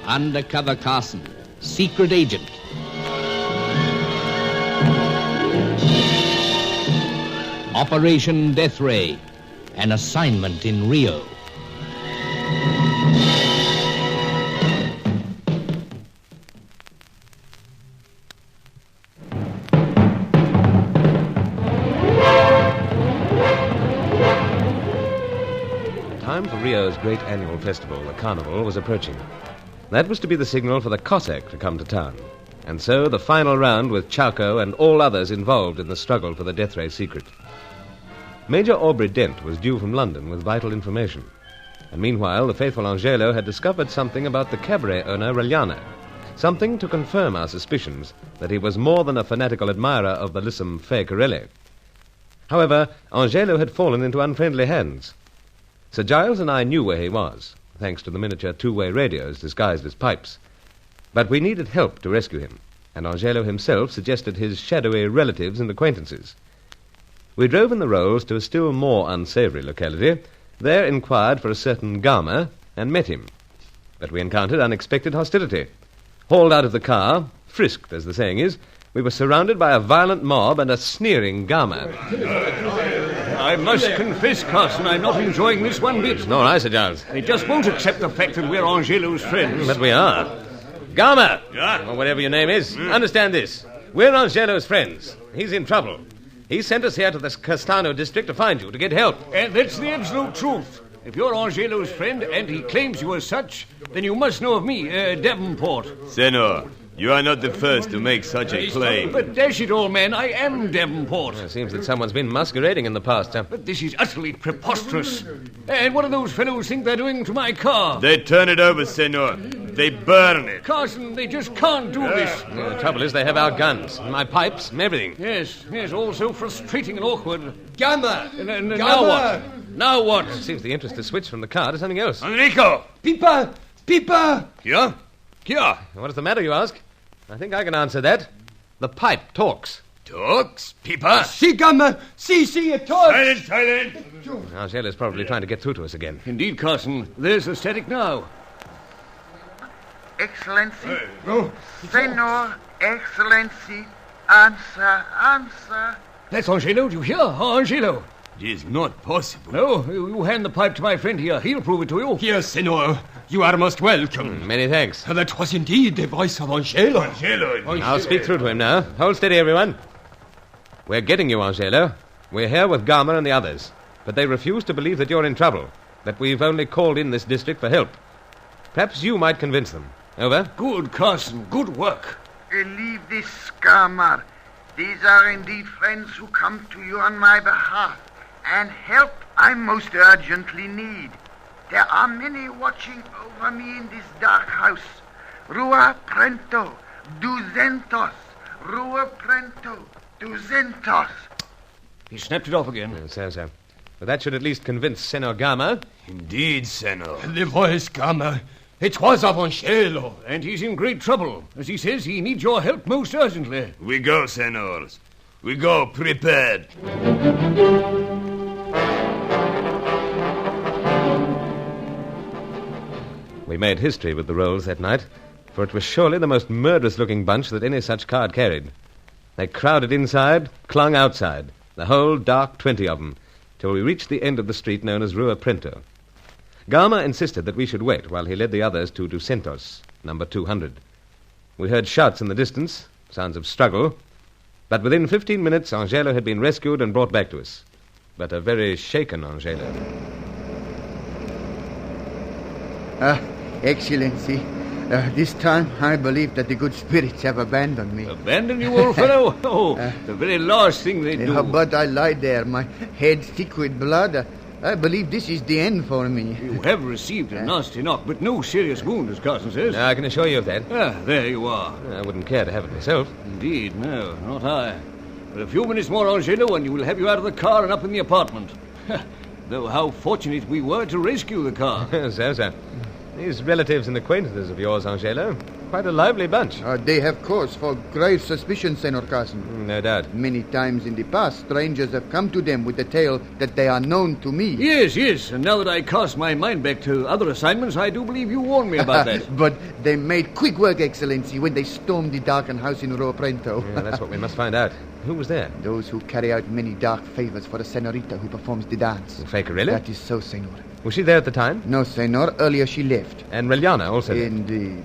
Undercover Carson, secret agent. Operation Death Ray, an assignment in Rio. Time for Rio's great annual festival, the Carnival, was approaching. That was to be the signal for the Cossack to come to town. And so the final round with Chauco and all others involved in the struggle for the Death Ray secret. Major Aubrey Dent was due from London with vital information. And meanwhile, the faithful Angelo had discovered something about the cabaret owner, Reliana. Something to confirm our suspicions that he was more than a fanatical admirer of the lissom Fay Corelli. However, Angelo had fallen into unfriendly hands. Sir Giles and I knew where he was, thanks to the miniature two-way radios disguised as pipes. But we needed help to rescue him, and Angelo himself suggested his shadowy relatives and acquaintances. We drove in the Rolls to a still more unsavory locality, there inquired for a certain Gama, and met him. But we encountered unexpected hostility. Hauled out of the car, frisked as the saying is, we were surrounded by a violent mob and a sneering Gama. I must confess, Carson, I'm not enjoying this one bit. Nor I, Sir Giles. They just won't accept the fact that we're Angelo's friends. But we are. Gama! Yeah? Or whatever your name is. Understand this. We're Angelo's friends. He's in trouble. He sent us here to the Castano district to find you, to get help. And that's the absolute truth. If you're Angelo's friend, and he claims you as such, then you must know of me, Devonport. Senor, you are not the first to make such a claim. But dash it all, man, I am Devonport. It seems that someone's been masquerading in the past, sir. But this is utterly preposterous. And what do those fellows think they're doing to my car? They turn it over, Senor. They burn it. Carson, they just can't do this. The trouble is they have our guns, my pipes, and everything. Yes, all so frustrating and awkward. Gamma! And now what? Now what? It seems the interest has switched from the car to something else. Enrico! Pipa! Pipa! Here? Here. What is the matter, you ask? I think I can answer that. The pipe talks. Talks? Pipa? Si, Gamma! Si, it talks! Silent! Angelo's probably trying to get through to us again. Indeed, Carson. There's the static now. Excellency. Senor, Excellency. Answer. That's Angelo. Do you hear? Angelo. It is not possible. No, you hand the pipe to my friend here. He'll prove it to you. Here, Senor. You are most welcome. Many thanks. That was indeed the voice of Angelo. I'll speak through to him now. Hold steady, everyone. We're getting you, Angelo. We're here with Gama and the others. But they refuse to believe that you're in trouble, that we've only called in this district for help. Perhaps you might convince them. Over. Good, Carson. Good work. Leave this scammer. These are indeed friends who come to you on my behalf, and help I most urgently need. There are many watching over me in this dark house. Rua Prento, Duzentos. Rua Prento, Duzentos. He snapped it off again. So. But that should at least convince Senor Gama. Indeed, Senor. The voice, Gamma. It was of Angelo. And he's in great trouble. As he says, he needs your help most urgently. We go, Senors. We go prepared. We made history with the Rolls that night, for it was surely the most murderous-looking bunch that any such card carried. They crowded inside, clung outside, the whole dark 20 of them, till we reached the end of the street known as Rua Prento. Gama insisted that we should wait while he led the others to Ducentos, number 200. We heard shouts in the distance, sounds of struggle, but within 15 minutes Angelo had been rescued and brought back to us. But a very shaken Angelo. Excellency, this time I believe that the good spirits have abandoned me. Abandon you, old fellow? Oh, the very last thing they do. But I lie there, my head thick with blood. I believe this is the end for me. You have received a nasty knock, but no serious wound, as Carson says. I can assure you of that. There you are. I wouldn't care to have it myself. Indeed, no, not I. But a few minutes more, Angelo, and you will have you out of the car and up in the apartment. Though how fortunate we were to rescue the car. So. These relatives and acquaintances of yours, Angelo, quite a lively bunch. They have cause for grave suspicion, Senor Carson. No doubt. Many times in the past, strangers have come to them with the tale that they are known to me. Yes, and now that I cast my mind back to other assignments, I do believe you warned me about that. But they made quick work, Excellency, when they stormed the darkened house in Rio Prento. Yeah, that's what we must find out. Who was there? Those who carry out many dark favors for the senorita who performs the dance. Fakerilla? That is so, Senor. Was she there at the time? No, Senor. Earlier she left. And Reliana also? Indeed.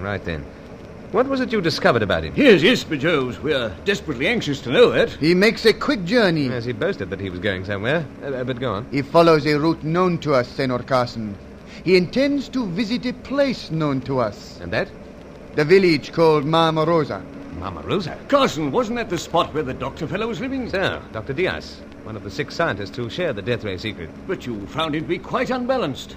Right then. What was it you discovered about him? Yes, by Joves. We're desperately anxious to know that. He makes a quick journey. Yes, he boasted that he was going somewhere. But go on. He follows a route known to us, Senor Carson. He intends to visit a place known to us. And that? The village called Mama Rosa. Mama Rosa? Carson, wasn't that the spot where the doctor fellow was living? So, Dr. Diaz, one of the 6 scientists who shared the death ray secret. But you found him to be quite unbalanced.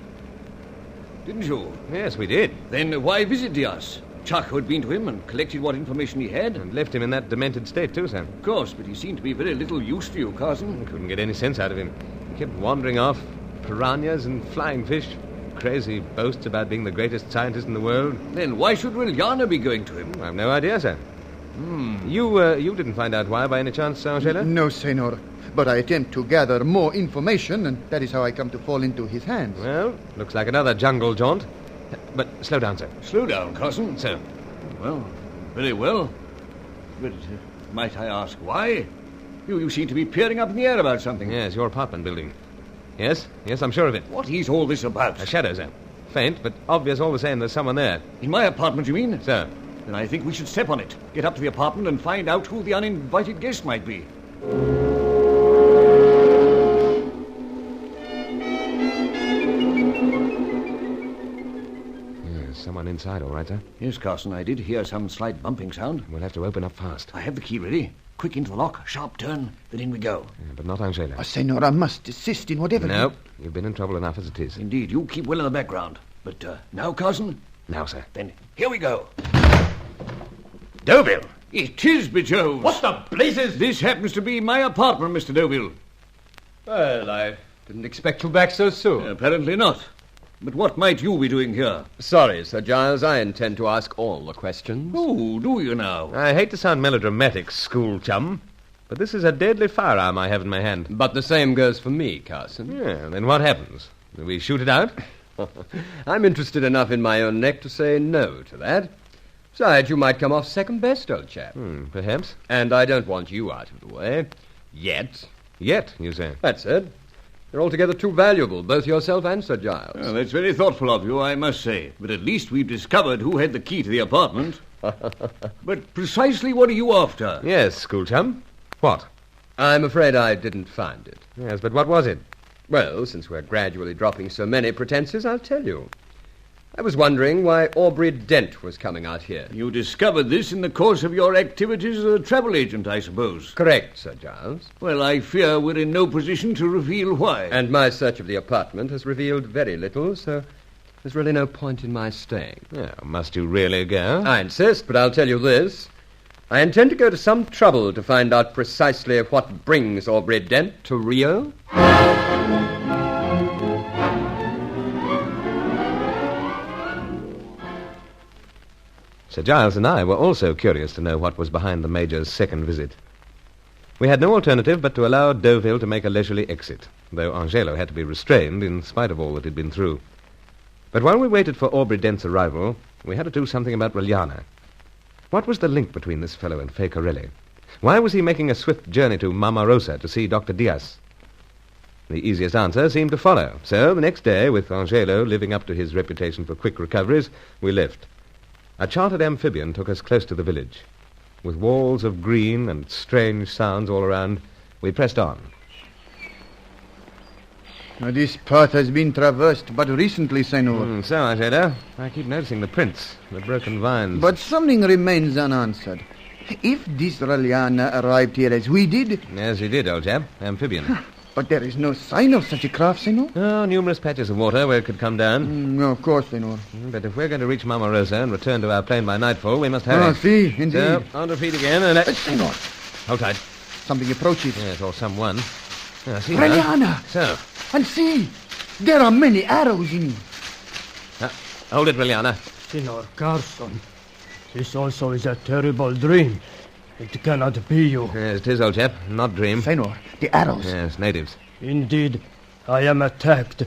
Didn't you? Yes, we did. Then why visit Diaz? Chaco had been to him and collected what information he had. And left him in that demented state too, sir. Of course, but he seemed to be very little use to you, Carson. Couldn't get any sense out of him. He kept wandering off. Piranhas and flying fish. Crazy boasts about being the greatest scientist in the world. Then why should Reliana be going to him? I've no idea, sir. You didn't find out why by any chance, Angela? No, Senor. But I attempt to gather more information, and that is how I come to fall into his hands. Well, looks like another jungle jaunt. But slow down, sir. Slow down, Carson. So? Well, very well. But might I ask why? You seem to be peering up in the air about something. Yes, your apartment building. Yes, I'm sure of it. What is all this about? A shadow, sir. Faint, but obvious all the same. There's someone there. In my apartment, you mean? Sir. Then I think we should step on it. Get up to the apartment and find out who the uninvited guest might be. Someone inside, all right, sir? Yes, Carson, I did hear some slight bumping sound. We'll have to open up fast. I have the key ready. Quick into the lock, sharp turn, then in we go. Yeah, but not Angela. Senor, I must assist in whatever... No, you've been in trouble enough as it is. Indeed, you keep well in the background. But now, Carson? Now, sir. Then here we go. Deauville! It is, by Jove. What the blazes? This happens to be my apartment, Mr. Deauville. Well, I didn't expect you back so soon. Apparently not. But what might you be doing here? Sorry, Sir Giles. I intend to ask all the questions. Oh, do you now? I hate to sound melodramatic, school chum, but this is a deadly firearm I have in my hand. But the same goes for me, Carson. Yeah, then what happens? Do we shoot it out? I'm interested enough in my own neck to say no to that. Besides, you might come off second best, old chap. Perhaps. And I don't want you out of the way. Yet. Yet, you say? That's it. You're altogether too valuable, both yourself and Sir Giles. Well, that's very thoughtful of you, I must say. But at least we've discovered who had the key to the apartment. But precisely what are you after? Yes, school chum. What? I'm afraid I didn't find it. Yes, but what was it? Well, since we're gradually dropping so many pretenses, I'll tell you. I was wondering why Aubrey Dent was coming out here. You discovered this in the course of your activities as a travel agent, I suppose. Correct, Sir Giles. Well, I fear we're in no position to reveal why. And my search of the apartment has revealed very little, so there's really no point in my staying. Oh, must you really go? I insist, but I'll tell you this. I intend to go to some trouble to find out precisely what brings Aubrey Dent to Rio. Sir Giles and I were also curious to know what was behind the Major's second visit. We had no alternative but to allow Deauville to make a leisurely exit, though Angelo had to be restrained in spite of all that he'd been through. But while we waited for Aubrey Dent's arrival, we had to do something about Reliana. What was the link between this fellow and Fay Corelli? Why was he making a swift journey to Mama Rosa to see Dr. Diaz? The easiest answer seemed to follow. So the next day, with Angelo living up to his reputation for quick recoveries, we left. A chartered amphibian took us close to the village. With walls of green and strange sounds all around, we pressed on. Now, this path has been traversed but recently, Senor. So, Angelo, I keep noticing the prints, the broken vines. But something remains unanswered. If this Reliana arrived here as we did... As he did, old chap. Amphibian. But there is no sign of such a craft, Senor. Oh, numerous patches of water where it could come down. No, of course, Senor. But if we're going to reach Mama Rosa and return to our plane by nightfall, we must hurry. Ah, see, indeed. So, on to feet again and... Senor, Hold tight. something approaches. Yes, or someone. Ah, see Reliana! now. So, And see, there are many arrows in it. hold it, Reliana. Senor Carson, This also is a terrible dream. It cannot be you. Yes, it is, old chap. Not dream. Senor, the arrows. Yes, natives. Indeed, I am attacked.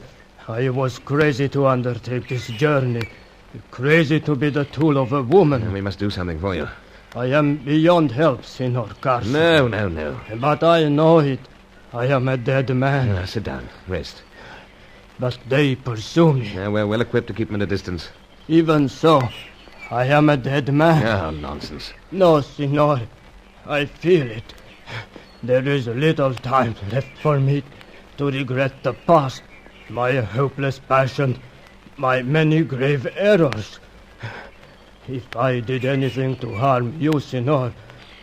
I was crazy to undertake this journey. Crazy to be the tool of a woman. We must do something for you. I am beyond help, Senor Carson. No. But I know it. I am a dead man. Now, sit down. Rest. But they pursue me. Now, we're well equipped to keep them at a distance. Even so, I am a dead man. Oh, nonsense. No, Senor. I feel it. There is little time left for me to regret the past, my hopeless passion, my many grave errors. If I did anything to harm you, Senor,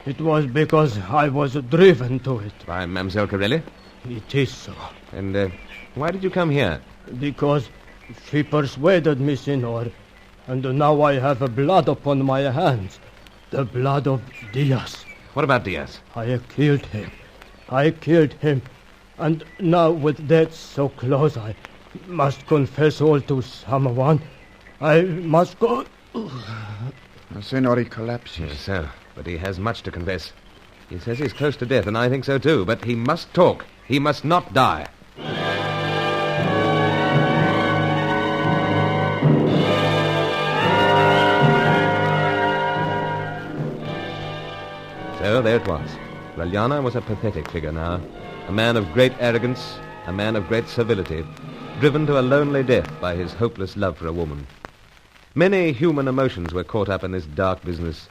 it was because I was driven to it. By Mademoiselle Corelli? It is so. And why did you come here? Because she persuaded me, Senor, and now I have blood upon my hands. The blood of Diaz. What about Diaz? I killed him. And now with death so close, I must confess all to someone. I must go... Senor, he collapses. Yes, sir. But he has much to confess. He says he's close to death, and I think so too. But he must talk. He must not die. So there it was. Reliana was a pathetic figure now. A man of great arrogance, a man of great servility, driven to a lonely death by his hopeless love for a woman. Many human emotions were caught up in this dark business.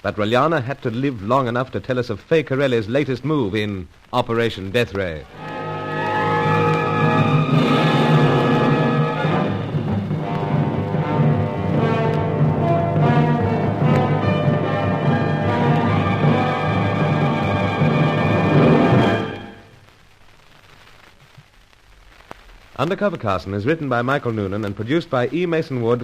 But Reliana had to live long enough to tell us of Fay Corelli's latest move in Operation Death Ray. Undercover Carson is written by Michael Noonan and produced by E. Mason Wood